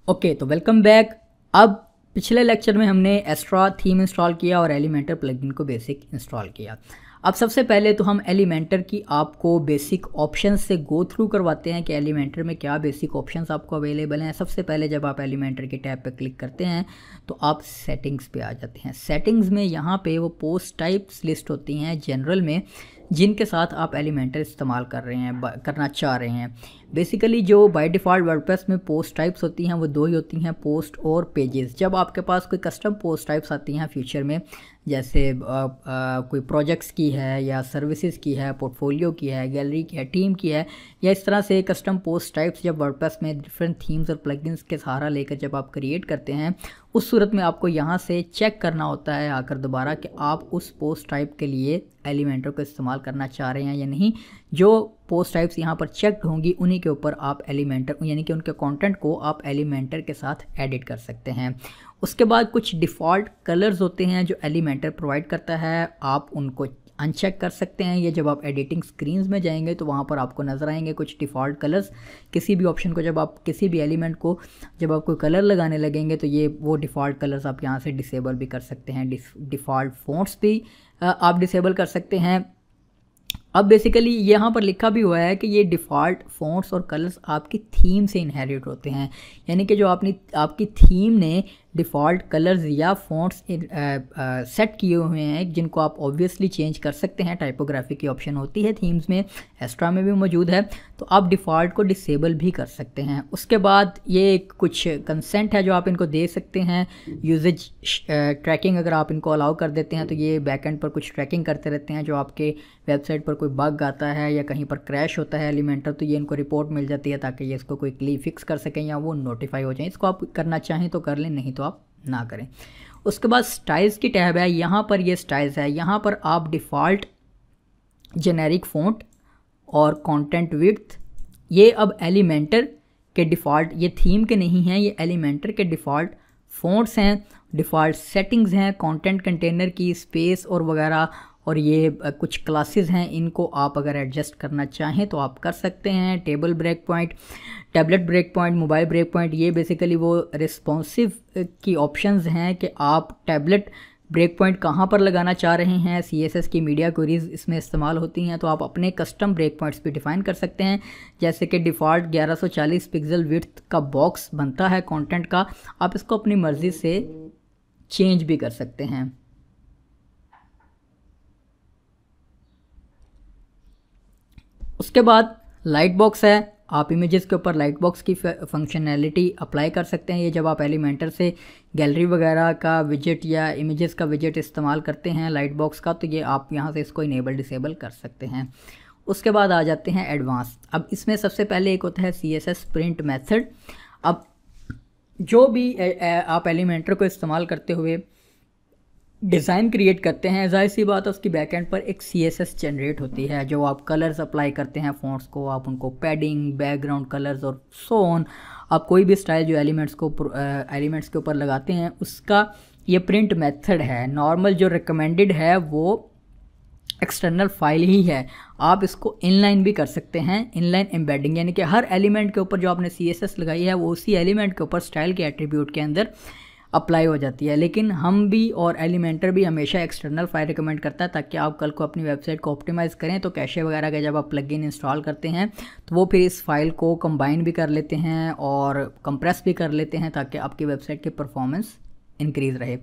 Okay, तो welcome back. अब पिछले लेक्चर में हमने एस्ट्रा थीम इंस्टॉल किया और एलिमेंटर प्लगइन को बेसिक इंस्टॉल किया। अब सबसे पहले तो हम एलिमेंटर की आपको बेसिक ऑप्शंस से गो थ्रू करवाते हैं कि एलिमेंटर में क्या बेसिक ऑप्शंस आपको अवेलेबल हैं। सबसे पहले जब आप एलिमेंटर के टैब पर क्लिक करते हैं तो आप सेटिंग्स पे आ जाते हैं। सेटिंग्स में यहाँ पे वो पोस्ट टाइप्स लिस्ट होती हैं जनरल में, जिनके साथ आप एलिमेंटर इस्तेमाल कर रहे हैं, करना चाह रहे हैं। बेसिकली जो बाय डिफ़ॉल्ट वर्डप्रेस में पोस्ट टाइप्स होती हैं वो दो ही होती हैं, पोस्ट और पेजेस। जब आपके पास कोई कस्टम पोस्ट टाइप्स आती हैं फ्यूचर में, जैसे कोई प्रोजेक्ट्स की है या सर्विसेज की है, पोर्टफोलियो की है, गैलरी की है, टीम की है, या इस तरह से कस्टम पोस्ट टाइप्स जब वर्डप्रेस में डिफरेंट थीम्स और प्लगइन्स के सहारा लेकर जब आप क्रिएट करते हैं, उस सूरत में आपको यहाँ से चेक करना होता है आकर दोबारा कि आप उस पोस्ट टाइप के लिए एलिमेंटर को इस्तेमाल करना चाह रहे हैं या नहीं। जो पोस्ट टाइप्स यहाँ पर चेक्ड होंगी उन्हीं के ऊपर आप एलिमेंटर यानी कि उनके कंटेंट को आप एलिमेंटर के साथ एडिट कर सकते हैं। उसके बाद कुछ डिफ़ॉल्ट कलर्स होते हैं जो एलिमेंटर प्रोवाइड करता है, आप उनको अनचेक कर सकते हैं। ये जब आप एडिटिंग स्क्रीन्स में जाएंगे तो वहाँ पर आपको नज़र आएंगे कुछ डिफ़ॉल्ट कलर्स। किसी भी ऑप्शन को जब आप किसी भी एलिमेंट को जब आप कोई कलर लगाने लगेंगे तो ये वो डिफ़ॉल्ट कलर्स आप यहाँ से डिसेबल भी कर सकते हैं। डिफ़ॉल्ट फ़ॉन्ट्स भी आप डिसेबल कर सकते हैं। अब बेसिकली यहाँ पर लिखा भी हुआ है कि ये डिफ़ॉल्ट फ़ॉन्ट्स और कलर्स आपकी थीम से इनहेरिट होते हैं, यानी कि जो आपकी थीम ने डिफ़ॉल्ट कलर्स या फ़ॉन्ट्स सेट किए हुए हैं, जिनको आप ऑब्वियसली चेंज कर सकते हैं। टाइपोग्राफी की ऑप्शन होती है थीम्स में, एस्ट्रा में भी मौजूद है, तो आप डिफ़ॉल्ट को डिसेबल भी कर सकते हैं। उसके बाद ये कुछ कंसेंट है जो आप इनको दे सकते हैं। यूजेज ट्रैकिंग अगर आप इनको अलाउ कर देते हैं तो ये बैकएंड पर कुछ ट्रैकिंग करते रहते हैं। जो आपके वेबसाइट पर कोई बग आता है या कहीं पर क्रैश होता है एलिमेंटर, तो ये इनको रिपोर्ट मिल जाती है ताकि ये इसको क्विकली फिक्स कर सकें या वो नोटिफाई हो जाए। इसको आप करना चाहें तो कर लें, नहीं तो आप ना करें। उसके बाद स्टाइल्स की टैब है, यहाँ पर ये स्टाइल्स है। यहाँ पर आप डिफ़ॉल्ट जेनेरिक फ़ॉन्ट और कंटेंट विड्थ, ये अब एलिमेंटर के डिफ़ॉल्ट, ये थीम के नहीं हैं, ये एलिमेंटर के डिफ़ॉल्ट फ़ॉन्ट्स हैं, डिफ़ॉल्ट सेटिंग्स हैं। कंटेंट कंटेनर की स्पेस और वगैरह, और ये कुछ क्लासेस हैं, इनको आप अगर एडजस्ट करना चाहें तो आप कर सकते हैं। Table break point, tablet break point, mobile break point, ये बेसिकली वो रिस्पॉन्सिव की ऑप्शंस हैं कि आप टैबलेट ब्रेक पॉइंट कहाँ पर लगाना चाह रहे हैं। CSS की मीडिया क्वेरीज इसमें इस्तेमाल होती हैं, तो आप अपने कस्टम ब्रेक पॉइंट्स भी डिफ़ाइन कर सकते हैं। जैसे कि डिफ़ॉल्ट 1140 पिक्सल विड्थ का बॉक्स बनता है कंटेंट का, आप इसको अपनी मर्ज़ी से चेंज भी कर सकते हैं। उसके बाद लाइट बॉक्स है, आप इमेजेस के ऊपर लाइट बॉक्स की फंक्शनैलिटी अप्लाई कर सकते हैं। ये जब आप एलिमेंटर से गैलरी वगैरह का विजेट या इमेजेस का विजेट इस्तेमाल करते हैं लाइट बॉक्स का, तो ये आप यहाँ से इसको इनेबल डिसेबल कर सकते हैं। उसके बाद आ जाते हैं एडवांस। अब इसमें सबसे पहले एक होता है CSS प्रिंट मेथड। अब जो भी आप एलिमेंटर को इस्तेमाल करते हुए डिज़ाइन क्रिएट करते हैं, जाहिर सी बात है उसकी बैकएंड पर एक CSS जनरेट होती है। जो आप कलर्स अप्लाई करते हैं फ़ॉन्ट्स को, आप उनको पैडिंग, बैकग्राउंड कलर्स और सो ऑन, आप कोई भी स्टाइल जो एलिमेंट्स के ऊपर लगाते हैं, उसका ये प्रिंट मेथड है। नॉर्मल जो रिकमेंडेड है वो एक्सटर्नल फाइल ही है। आप इसको इनलाइन भी कर सकते हैं, इनलाइन एम्बेडिंग, यानी कि हर एलिमेंट के ऊपर जो आपने CSS लगाई है वो उसी एलिमेंट के ऊपर स्टाइल के एट्रीब्यूट के अंदर अप्लाई हो जाती है। लेकिन हम भी और एलिमेंटर भी हमेशा एक्सटर्नल फाइल रिकमेंड करता है, ताकि आप कल को अपनी वेबसाइट को ऑप्टिमाइज़ करें तो कैशे वगैरह का जब आप प्लगइन इंस्टॉल करते हैं तो वो फिर इस फाइल को कंबाइन भी कर लेते हैं और कंप्रेस भी कर लेते हैं, ताकि आपकी वेबसाइट की परफॉर्मेंस इंक्रीज़ रहे।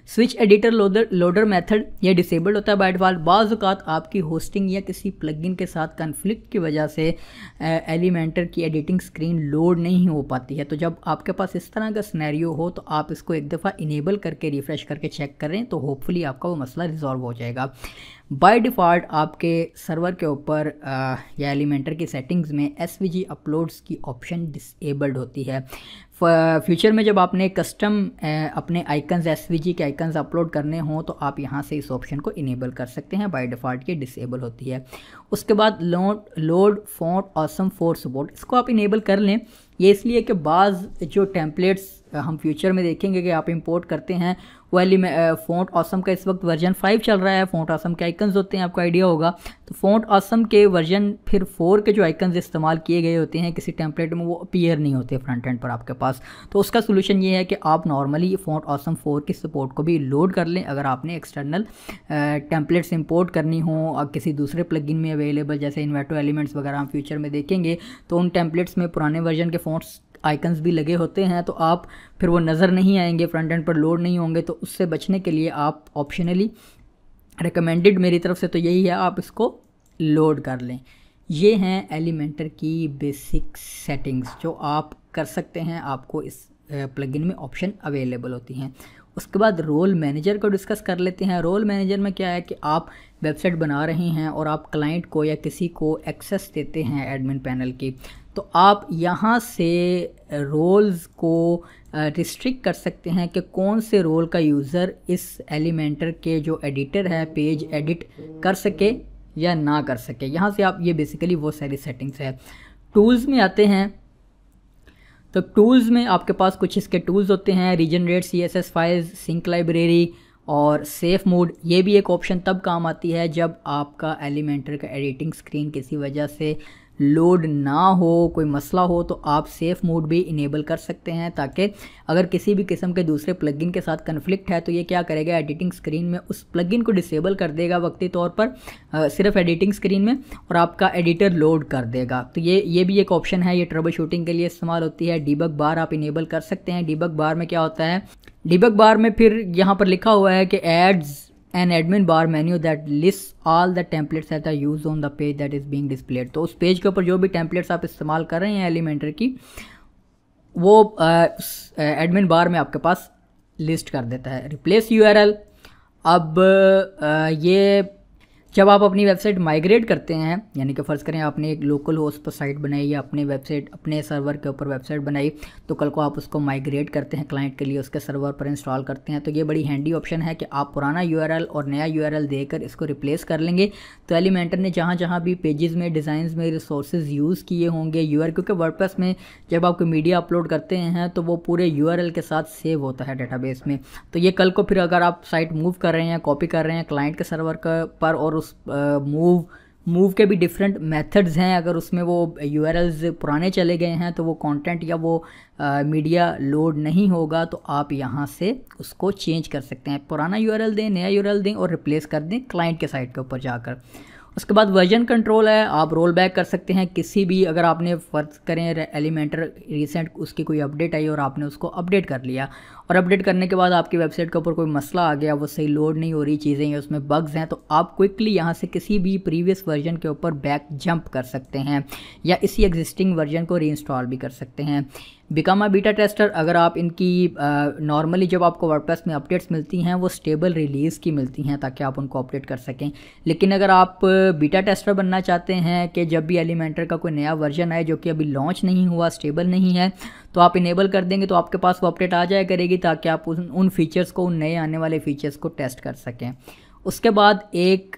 स्विच एडिटर लोडर मेथड ये डिसेबल्ड होता है बाय डिफ़ॉल्ट। बाज़ औक़ात आपकी होस्टिंग या किसी प्लगइन के साथ कन्फ्लिक्ट की वजह से एलिमेंटर की एडिटिंग स्क्रीन लोड नहीं हो पाती है, तो जब आपके पास इस तरह का सिनेरियो हो तो आप इसको एक दफ़ा इनेबल करके रिफ़्रेश करके चेक करें, तो होपफुली आपका वो मसला रिजॉल्व हो जाएगा। बाय डिफ़ॉल्ट आपके सर्वर के ऊपर या एलिमेंटर की सेटिंग्स में SVG अपलोड्स की ऑप्शन डिसेबल्ड होती है। फ्यूचर में जब आपने कस्टम अपने आइकन्स SVG के आइकन्स अपलोड करने हों तो आप यहाँ से इस ऑप्शन को इनेबल कर सकते हैं। बाय डिफ़ॉल्ट ये डिसेबल होती है। उसके बाद load font awesome for support, इसको आप इनेबल कर लें। ये इसलिए कि बाज़ जो टेम्पलेट्स हम फ्यूचर में देखेंगे कि आप इंपोर्ट करते हैं वो फ़ॉन्ट ऑसम का इस वक्त वर्जन 5 चल रहा है। फ़ॉन्ट ऑसम के आइकन्स होते हैं, आपको आइडिया होगा। तो फ़ॉन्ट ऑसम के वर्जन फिर 4 के जो आइकन्स इस्तेमाल किए गए होते हैं किसी टेम्पलेट में, वो अपीयर नहीं होते फ्रंट एंड पर आपके पास। तो उसका सोल्यूशन ये है कि आप नॉर्मली फ़ॉन्ट ऑसम 4 की सपोर्ट को भी लोड कर लें। अगर आपने एक्सटर्नल टेम्पलेट्स इंपोर्ट करनी हो किसी दूसरे प्लगइन में अवेलेबल, जैसे इन्वेटो एलिमेंट्स वगैरह हम फ्यूचर में देखेंगे, तो उन टेम्पलेट्स में पुराने वर्जन के फ़ॉन्ट्स आइकन्स भी लगे होते हैं, तो आप फिर वो नज़र नहीं आएंगे, फ्रंट एंड पर लोड नहीं होंगे। तो उससे बचने के लिए आप ऑप्शनली रिकमेंडेड मेरी तरफ से तो यही है, आप इसको लोड कर लें। ये हैं एलिमेंटर की बेसिक सेटिंग्स जो आप कर सकते हैं, आपको इस प्लगइन में ऑप्शन अवेलेबल होती हैं। उसके बाद रोल मैनेजर को डिस्कस कर लेते हैं। रोल मैनेजर में क्या है कि आप वेबसाइट बना रहे हैं और आप क्लाइंट को या किसी को एक्सेस देते हैं एडमिन पैनल की, तो आप यहाँ से रोल्स को रिस्ट्रिक्ट कर सकते हैं कि कौन से रोल का यूज़र इस एलिमेंटर के जो एडिटर है पेज एडिट कर सके या ना कर सके। यहाँ से आप ये बेसिकली वो सारी सेटिंग्स है। टूल्स में आते हैं, तो टूल्स में आपके पास कुछ इसके टूल्स होते हैं, regenerate CSS files, sync library और सेफ मोड। ये भी एक ऑप्शन तब काम आती है जब आपका एलिमेंटर का एडिटिंग स्क्रीन किसी वजह से लोड ना हो, कोई मसला हो, तो आप सेफ मोड भी इनेबल कर सकते हैं, ताकि अगर किसी भी किस्म के दूसरे प्लगइन के साथ कन्फ्लिक्ट है तो ये क्या करेगा, एडिटिंग स्क्रीन में उस प्लगइन को डिसेबल कर देगा वक्ती तौर पर, सिर्फ एडिटिंग स्क्रीन में, और आपका एडिटर लोड कर देगा। तो ये भी एक ऑप्शन है, ये ट्रबल शूटिंग के लिए इस्तेमाल होती है। डीबग बार आप इनेबल कर सकते हैं। डीबग बार में क्या होता है, डीबग बार में फिर यहाँ पर लिखा हुआ है कि ads an admin bar menu that lists all the templates that are used on the page that is being displayed। तो उस पेज के ऊपर जो भी टेम्पलेट्स आप इस्तेमाल कर रहे हैं एलिमेंटर की, वो एडमिन बार में आपके पास लिस्ट कर देता है। रिप्लेस URL, अब ये जब आप अपनी वेबसाइट माइग्रेट करते हैं, यानी कि फ़र्ज़ करें आपने एक लोकल होस्ट पर साइट बनाई या अपने वेबसाइट अपने सर्वर के ऊपर वेबसाइट बनाई, तो कल को आप उसको माइग्रेट करते हैं क्लाइंट के लिए, उसके सर्वर पर इंस्टॉल करते हैं, तो ये बड़ी हैंडी ऑप्शन है कि आप पुराना URL और नया URL देकर इसको रिप्लेस कर लेंगे। तो एलिमेंटर ने जहाँ जहाँ भी पेजेस में, डिज़ाइंस में रिसोर्सेज यूज़ किए होंगे URL, क्योंकि वर्डप्रेस में जब आप कोई मीडिया अपलोड करते हैं तो वो पूरे URL के साथ सेव होता है डेटाबेस में। तो ये कल को फिर अगर आप साइट मूव कर रहे हैं, कॉपी कर रहे हैं क्लाइंट के सर्वर पर, और उस मूव के भी डिफरेंट मेथड्स हैं, अगर उसमें वो URLs पुराने चले गए हैं तो वो कंटेंट या वो मीडिया लोड नहीं होगा, तो आप यहाँ से उसको चेंज कर सकते हैं। पुराना URL दें, नया URL दें और रिप्लेस कर दें क्लाइंट के साइट के ऊपर जाकर। उसके बाद वर्जन कंट्रोल है, आप रोल बैक कर सकते हैं किसी भी, अगर आपने फ़र्ज़ करें एलिमेंटर रिसेंट उसकी कोई अपडेट आई और आपने उसको अपडेट कर लिया, और अपडेट करने के बाद आपकी वेबसाइट के ऊपर कोई मसला आ गया, वो सही लोड नहीं हो रही चीज़ें या उसमें बग्स हैं, तो आप क्विकली यहाँ से किसी भी प्रीवियस वर्जन के ऊपर बैक जंप कर सकते हैं या इसी एग्जिस्टिंग वर्जन को रीइंस्टॉल भी कर सकते हैं। बिकम अ बीटा टेस्टर, अगर आप इनकी नॉर्मली जब आपको वर्डप्रेस में अपडेट्स मिलती हैं वो स्टेबल रिलीज़ की मिलती हैं ताकि आप उनको अपडेट कर सकें, लेकिन अगर आप बीटा टेस्टर बनना चाहते हैं कि जब भी एलिमेंटर का कोई नया वर्जन आए जो कि अभी लॉन्च नहीं हुआ, स्टेबल नहीं है, तो आप इनेबल कर देंगे तो आपके पास वो अपडेट आ जाया करेगी ताकि आप उन फीचर्स को, उन नए आने वाले फीचर्स को टेस्ट कर सकें। उसके बाद एक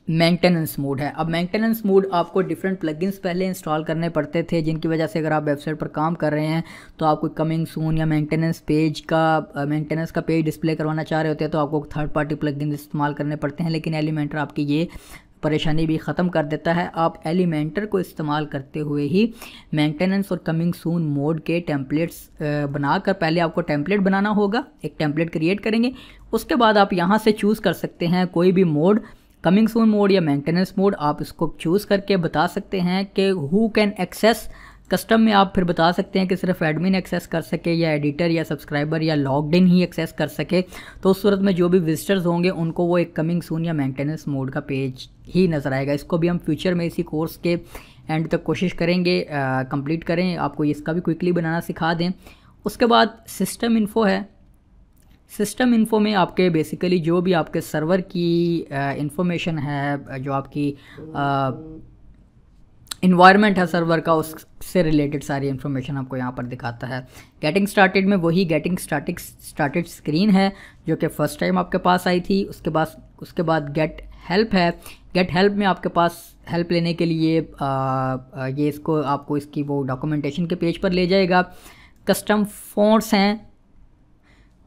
मेंटेनेंस मोड है। अब मेंटेनेंस मोड आपको डिफरेंट प्लगइन्स पहले इंस्टॉल करने पड़ते थे, जिनकी वजह से अगर आप वेबसाइट पर काम कर रहे हैं तो आपको कमिंग सून या मेंटेनेंस का पेज डिस्प्ले करवाना चाह रहे होते हैं तो आपको थर्ड पार्टी प्लगइन्स इस्तेमाल करने पड़ते हैं, लेकिन एलिमेंटर आपकी ये परेशानी भी ख़त्म कर देता है। आप एलिमेंटर को इस्तेमाल करते हुए ही मेंटेनेंस और कमिंग सून मोड के टेम्पलेट्स बनाकर, पहले आपको टेम्पलेट बनाना होगा, एक टेम्पलेट क्रिएट करेंगे, उसके बाद आप यहाँ से चूज़ कर सकते हैं कोई भी मोड, कमिंग सून मोड या मेंटेनेंस मोड, आप इसको चूज़ करके बता सकते हैं कि हु कैन एक्सेस। कस्टम में आप फिर बता सकते हैं कि सिर्फ एडमिन एक्सेस कर सके या एडिटर या सब्सक्राइबर या लॉग्ड इन ही एक्सेस कर सके, तो उस सूरत में जो भी विजिटर्स होंगे उनको वो एक कमिंग सून या मेंटेनेंस मोड का पेज ही नज़र आएगा। इसको भी हम फ्यूचर में इसी कोर्स के एंड तक कोशिश करेंगे कंप्लीट करें, आपको इसका भी क्विकली बनाना सिखा दें। उसके बाद सिस्टम इन्फो है। सिस्टम इन्फो में आपके बेसिकली जो भी आपके सर्वर की इंफॉर्मेशन है, जो आपकी इन्वायरमेंट है सर्वर का, उससे रिलेटेड सारी इन्फॉर्मेशन आपको यहाँ पर दिखाता है। गेटिंग स्टार्टेड में वही गेटिंग स्टार्टेड स्क्रीन है जो कि फ़र्स्ट टाइम आपके पास आई थी। उसके बाद गेट हेल्प है। गेट हेल्प में आपके पास हेल्प लेने के लिए ये इसको आपको इसकी वो डॉक्यूमेंटेशन के पेज पर ले जाएगा। कस्टम फ़ॉन्ट्स हैं,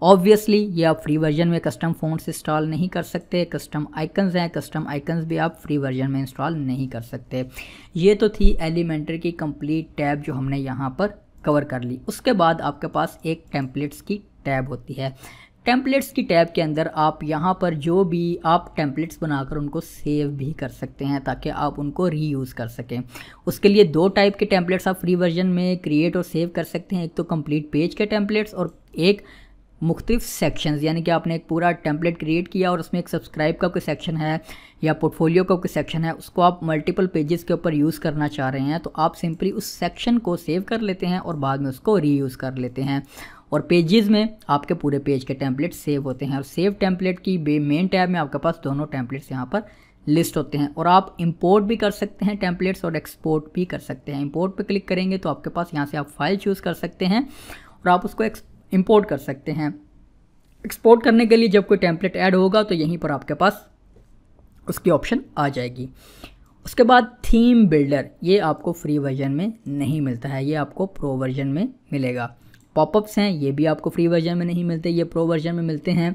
ऑब्वियसली ये आप फ्री वर्जन में कस्टम फ़ॉन्ट्स इंस्टॉल नहीं कर सकते। कस्टम आइकन्स हैं, कस्टम आइकन्स भी आप फ्री वर्जन में इंस्टॉल नहीं कर सकते। ये तो थी एलिमेंटर की कंप्लीट टैब जो हमने यहाँ पर कवर कर ली। उसके बाद आपके पास एक टेम्पलेट्स की टैब होती है। टेम्पलेट्स की टैब के अंदर आप यहाँ पर जो भी आप टेम्पलेट्स बनाकर उनको सेव भी कर सकते हैं ताकि आप उनको रीयूज़ कर सकें। उसके लिए दो टाइप के टेम्पलेट्स आप फ्री वर्जन में क्रिएट और सेव कर सकते हैं। एक तो कंप्लीट पेज के टेम्पलेट्स और एक मुख्तलिफ सेक्शंस, यानी कि आपने एक पूरा टेम्पलेट क्रिएट किया और उसमें एक सब्सक्राइब का कोई सेक्शन है या पोर्टफोलियो का कोई सेक्शन है, उसको आप मल्टीपल पेजेस के ऊपर यूज़ करना चाह रहे हैं तो आप सिंपली उस सेक्शन को सेव कर लेते हैं और बाद में उसको रीयूज़ कर लेते हैं और पेजेस में आपके पूरे पेज के टेम्पलेट सेव होते हैं। और सेव टेम्पलेट की मेन टैब में आपके पास दोनों टेम्पलेट्स यहाँ पर लिस्ट होते हैं और आप इंपोर्ट भी कर सकते हैं टेम्पलेट्स और एक्सपोर्ट भी कर सकते हैं। इंपोर्ट पे क्लिक करेंगे तो आपके पास यहाँ से आप फाइल चूज़ कर सकते हैं और आप उसको इंपोर्ट कर सकते हैं। एक्सपोर्ट करने के लिए जब कोई टेम्पलेट ऐड होगा तो यहीं पर आपके पास उसकी ऑप्शन आ जाएगी। उसके बाद थीम बिल्डर, ये आपको फ्री वर्जन में नहीं मिलता है, ये आपको प्रो वर्जन में मिलेगा। पॉपअप्स हैं, ये भी आपको फ्री वर्जन में नहीं मिलते, ये प्रो वर्जन में मिलते हैं।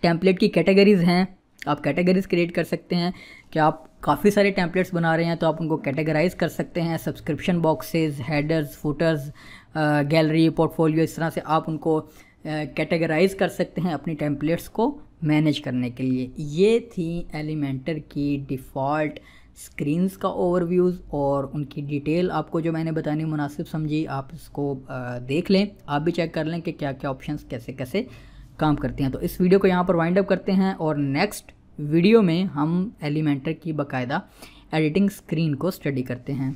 टेम्पलेट की कैटेगरीज़ हैं, आप कैटेगरीज़ क्रिएट कर सकते हैं कि आप काफ़ी सारे टेम्पलेट्स बना रहे हैं तो आप उनको कैटेगराइज कर सकते हैं। Subscription boxes, headers, putters, gallery, portfolio, इस तरह से आप उनको कैटेगराइज कर सकते हैं अपनी टेम्पलेट्स को मैनेज करने के लिए। ये थी एलिमेंटर की डिफ़ॉल्ट स्क्रीन्स का ओवरव्यूज़ और उनकी डिटेल आपको जो मैंने बतानी मुनासिब समझी आप इसको देख लें, आप भी चेक कर लें कि क्या क्या ऑप्शंस कैसे कैसे काम करते हैं। तो इस वीडियो को यहाँ पर वाइंड अप करते हैं और नेक्स्ट वीडियो में हम एलिमेंटर की बाकायदा एडिटिंग स्क्रीन को स्टडी करते हैं।